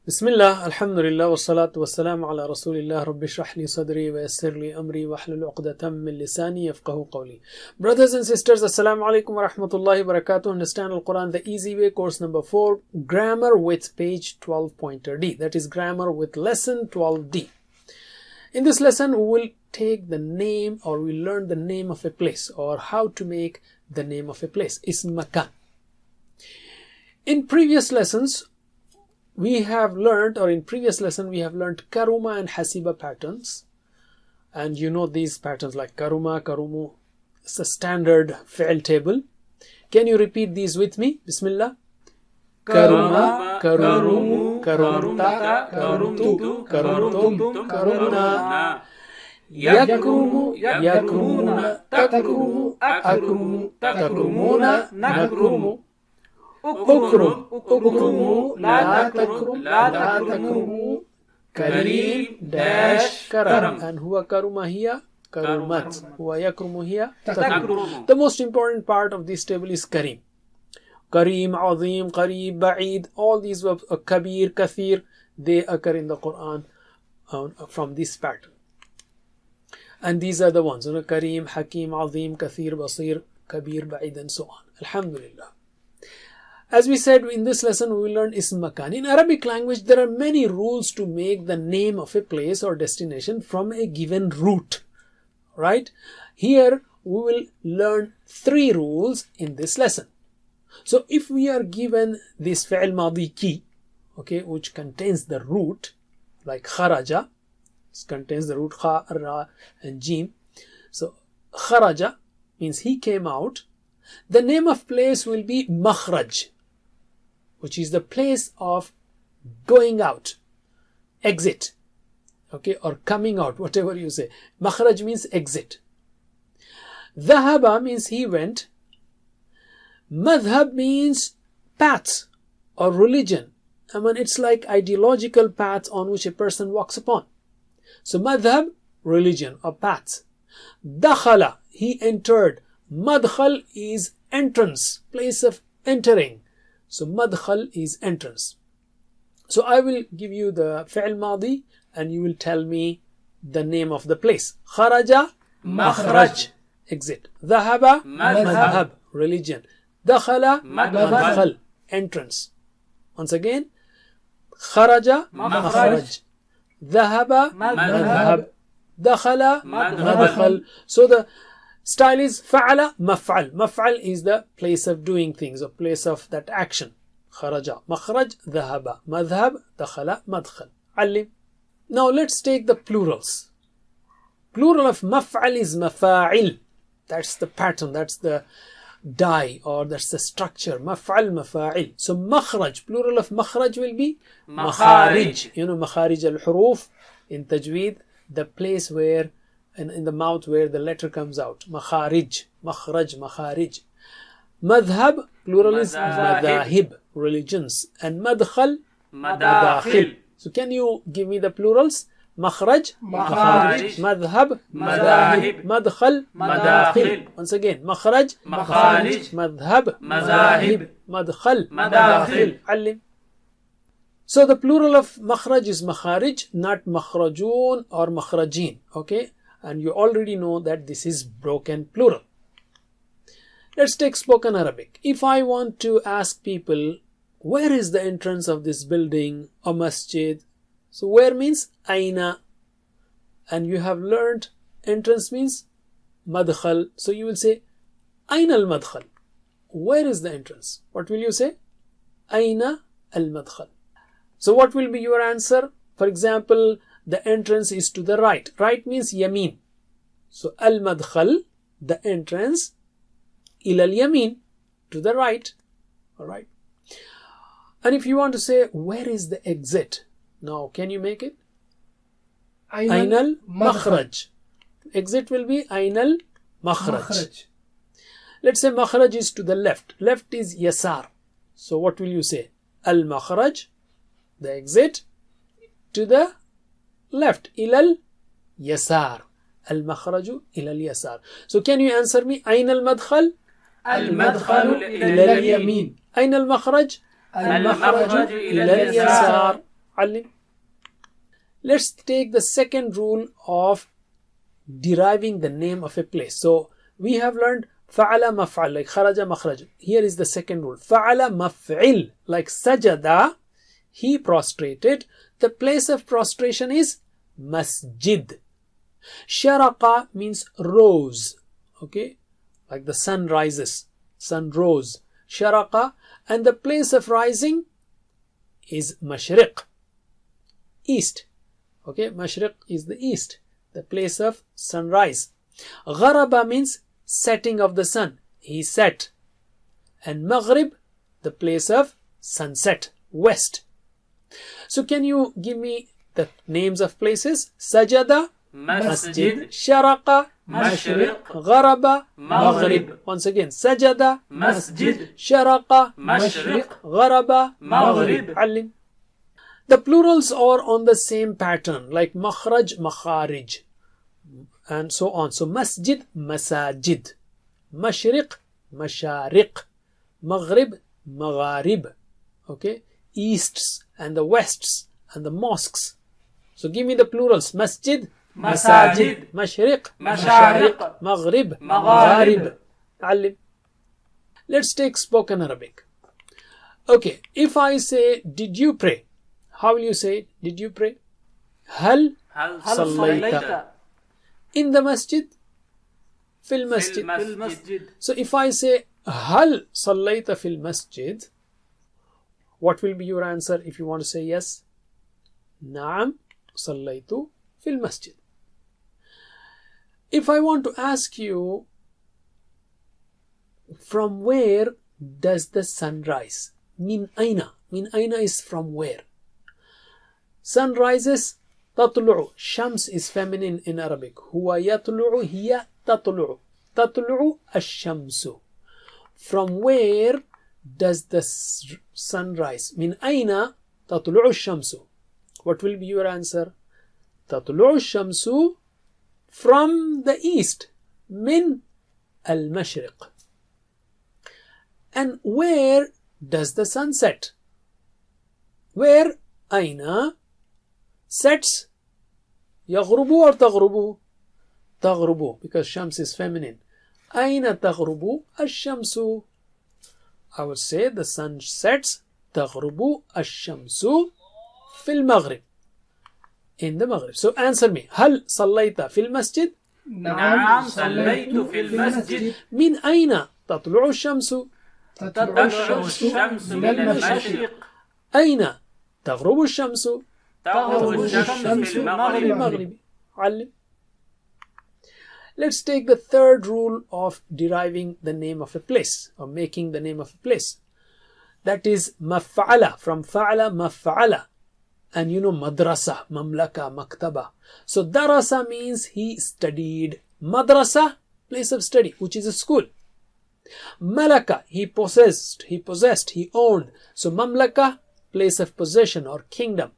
Bismillah, alhamdulillah, wassalatu wassalamu ala rasulillah, rabbi shrah li sadri wa yassir li amri wa hlul uqdatam min lisani yafqahu qawli. Brothers and sisters, assalamu alaikum wa rahmatullahi wa barakatuh. Understand Al-Quran the easy way, course number 4, grammar with page 12.D. That is grammar with lesson 12D. In this lesson, we will take the name, or we learn the name of a place, or how to make the name of a place. Ism makan. In previous lessons, we have learned karuma and hasiba patterns, and you know these patterns like karuma, karumu. It's a standard fi'l table. Can you repeat these with me? Bismillah. Karuma, karumu, karumta, karumtu, karumtum, karumna. Yakrumu, yakrumuna, takrumu, akrumu, takrumuna, nakrumu. Ukrum, ukrumu, la takrum, la takrumu, kareem, dash, karam. And huwa karuma hiya, karumat. Huwa yakrumu hiya, takrum. The most important part of this table is kareem. Kareem, azim, qareeb, ba'id, all these verbs, kabir, kathir, they occur in the Quran from this pattern. And these are the ones, kareem, hakim, azim, kathir, basir, kabir, ba'id, and so on. Alhamdulillah. As we said, in this lesson we will learn ism makan. In Arabic language, there are many rules to make the name of a place or destination from a given root. Right? Here we will learn 3 rules in this lesson. So if we are given this fi'l madi ki, okay, which contains the root, like kharaja, it contains the root kha, ra, and jim. So kharaja means he came out. The name of place will be makhraj, which is the place of going out, exit, okay, or coming out, whatever you say. Makhraj means exit. Dhahaba means he went. Madhab means path or religion. I mean, it's like ideological path on which a person walks upon. So madhab, religion or path. Dakhala, he entered. Madkhal is entrance, place of entering. So madkhal is entrance. So I will give you the fi'l madi and you will tell me the name of the place. Kharaja, makhraj, exit. Dhahaba, madhab, religion. Dakhala, madkhal, entrance. Once again, kharaja, makhraj. Dhahaba, madhab. Dakhala, madkhal. So the style is fa'ala, maf'al. Maf'al is the place of doing things, or place of that action. Kharaja, makhraj, dhahaba, madhab, dakhala, madkhal. Allim. Now let's take the plurals. Plural of maf'al is mafa'il. That's the pattern, that's the die, or that's the structure. Maf'al, mafa'il. So makhraj, plural of makhraj will be makharij. You know makharij al-huruf in tajweed, the place where in the mouth where the letter comes out. Makharij, makhraj, makharij. Madhab, plural is madahib, religions. And madkhal, madakhil. So can you give me the plurals? Makhraj, makharij. Madhab, madahib. Madkhal, madakhil. Once again, makhraj, makharij. Madhab, madahib. Madkhal, madakhil. Allim. So the plural of makhraj is makharij, not makhrajun or makhrajin. Okay? And you already know that this is broken plural. Let's take spoken Arabic. If I want to ask people, where is the entrance of this building or masjid? So where means aina. And you have learned entrance means madkhal. So you will say, aina al-madkhal. Where is the entrance? What will you say? Aina al-madkhal. So what will be your answer? For example, the entrance is to the right. Right means yamin. So al-madkhal, the entrance, ila al-yamin, to the right. Alright. And if you want to say, where is the exit? Now, can you make it? Ainal makhraj. Exit will be ainal makhraj. Let's say makhraj is to the left. Left is yasar. So what will you say? Al-makhraj, the exit, to the left, ilal yasar. Al-makhraju ilal yasar. So can you answer me? Ayn al-madkhal? Al-madkhalu ilal yamin. Ayn al-makhraj? Al-makhraju ilal yasar. علم. Let's take the second rule of deriving the name of a place. So we have learned فعل مفعل, like خرج مخرج. Here is the second rule. فعل مفعل, like sajada, he prostrated. The place of prostration is masjid. Sharaqa means rose, okay, like the sun rises, sun rose. Sharaqa, and the place of rising is mashriq, east, okay. Mashriq is the east, the place of sunrise. Gharaba means setting of the sun, he set. And maghrib, the place of sunset, west. So can you give me the names of places? Sajada, masjid. Sharaqa, mashriq. Gharaba, maghrib. Once again, sajada, masjid. Sharaqa, mashriq. Gharaba, maghrib. Alim. The plurals are on the same pattern, like makhraj, makharij, and so on. So masjid, masajid. Mashriq, mashariq. Maghrib, magharib. Okay, easts and the wests and the mosques. So give me the plurals. Masjid, masajid. Mashriq, mashariq. Maghrib, magharib. Alim. Let's take spoken Arabic. Okay, if I say, did you pray? How will you say it? Did you pray? Hal sallayta. In the masjid? Fil masjid. So if I say, hal sallayta fil masjid, what will be your answer if you want to say yes? Naam sallaytu fil masjid. If I want to ask you, from where does the sun rise? Min aina. Min aina is from where? Sun rises, tatlu'u. Shams is feminine in Arabic. Huwa yatlu'u, hiya tatlu'u. Tatlu'u ash-shamsu. From where does the sun rise? Min aina tatlu'u ash-shamsu. What will be your answer? Tatlu'u ash-shamsu from the east. Min al-mashriq. And where does the sun set? Where? Aina sets. Yaghrubu or taghrubu? Taghrubu, because shams is feminine. Aina taghrubu ash-shamsu. I would say the sun sets. Taghrubu ash-shamsu fil maghrib. In the maghrib. So answer me. Hal sallayta fil masjid? نعم صليت في المسجد. من أين تطلع الشمس؟ تطلع الشمس من المشرق. أين تغرب الشمس؟ تغرب الشمس في المغرب. علم. Let's take the third rule of deriving the name of a place, or making the name of a place. That is maf'ala, from fa'ala maf'ala. And you know madrasa, mamlaka, maktaba. So darasa means he studied. Madrasa, place of study, which is a school. Malaka, he possessed, he owned. So mamlaka, place of possession or kingdom.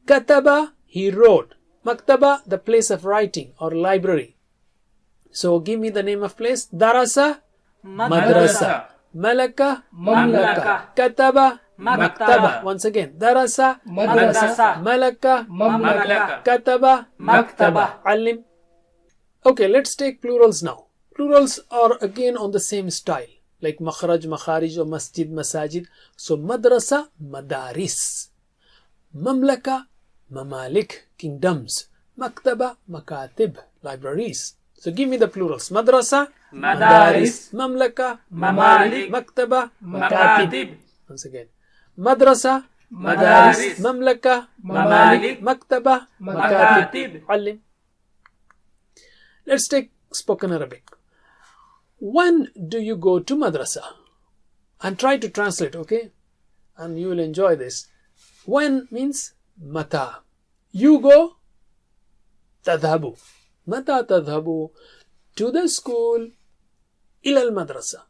Kataba, he wrote. Maktaba, the place of writing or library. So give me the name of place. Darasa, madrasa. Malaka, mamlaka. Kataba, maktaba. Once again. Darasa, madrasa. Malaka, mamlaka. Kataba, maktaba. Alim. Okay, let's take plurals now. Plurals are again on the same style, like makhraj, makharij, or masjid, masajid. So madrasa, madaris. Mamlaka, mamalik, kingdoms. Maktaba, makatib, libraries. So give me the plurals. Madrasa, madaris. Mamlaka, mamalik. Maktaba, makatib. Once again. Madrasa, madaris. Mamlaka, mamalik. Maktaba, makatib. Alim. Let's take spoken Arabic. When do you go to madrasa? And try to translate, okay? And you will enjoy this. When means mata. You go, tadhabu. Mata tadhabu. To the school, ila al-madrasa.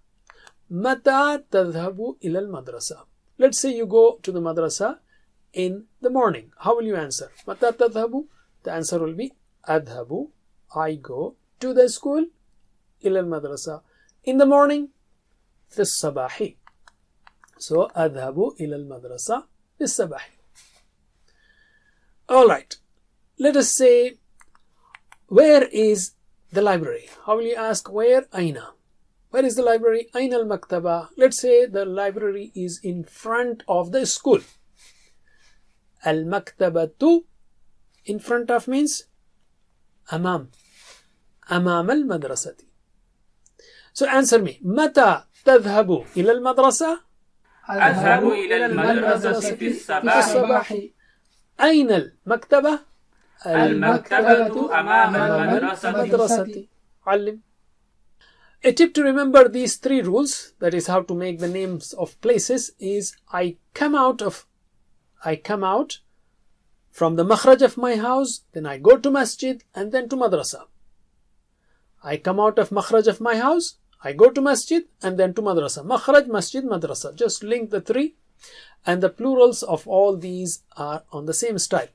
Mata tadhabu ila al-madrasa. Let's say you go to the madrasa in the morning. How will you answer? Mata tadhabu? The answer will be adhabu. I go to the school ila al-madrasa. In the morning, fi sabahi. So adhabu ila al-madrasa fi sabahi. All right. Let us say, where is the library? How will you ask where? Aina. Where is the library? Aina al-maktaba. Let's say the library is in front of the school. Al-maktabatu, in front of means amam. Amam al-madrasati. So answer me. Mata tadhhabu ila al-madrasa? أذهب إلى المدرسة في الصباح. أين المكتبة؟ المكتبة أمام المدرسة. علم. A tip to remember these three rules, that is how to make the names of places, is I come out from the makhraj of my house, then I go to masjid and then to madrasa. I come out of makhraj of my house, I go to masjid and then to madrasa. Makhraj, masjid, madrasa. Just link the three, and the plurals of all these are on the same style.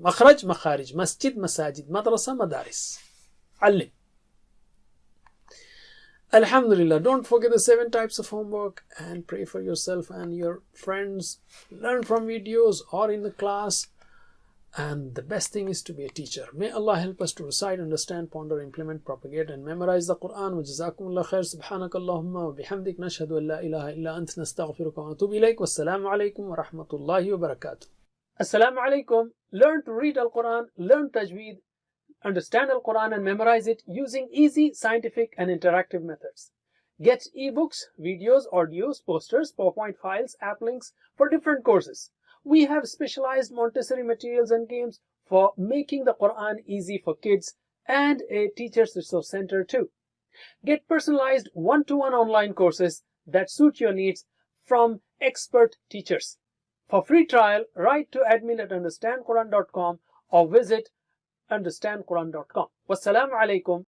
Makhraj, makharij, masjid, masajid, madrasa, madaris. Alim. Alhamdulillah, don't forget the 7 types of homework, and pray for yourself and your friends. Learn from videos or in the class. And the best thing is to be a teacher. May Allah help us to recite, understand, ponder, implement, propagate, and memorize the Quran. Wa jazakumullah khair. Subhanakallahumma wa bihamdik. Nashhadu an la ilaha illa ant. Nastaghfiruka wa natubu ilayk. Wassalamu alaikum wa rahmatullahi wa barakatuh. Assalamu alaikum. Learn to read Al-Quran, learn tajweed, understand Al-Quran and memorize it using easy, scientific and interactive methods. Get ebooks, videos, audios, posters, PowerPoint files, app links for different courses. We have specialized Montessori materials and games for making the Quran easy for kids, and a teacher's resource center too. Get personalized one-to-one online courses that suit your needs from expert teachers. For free trial, write to admin@understandquran.com or visit understandquran.com. Wassalamu alaikum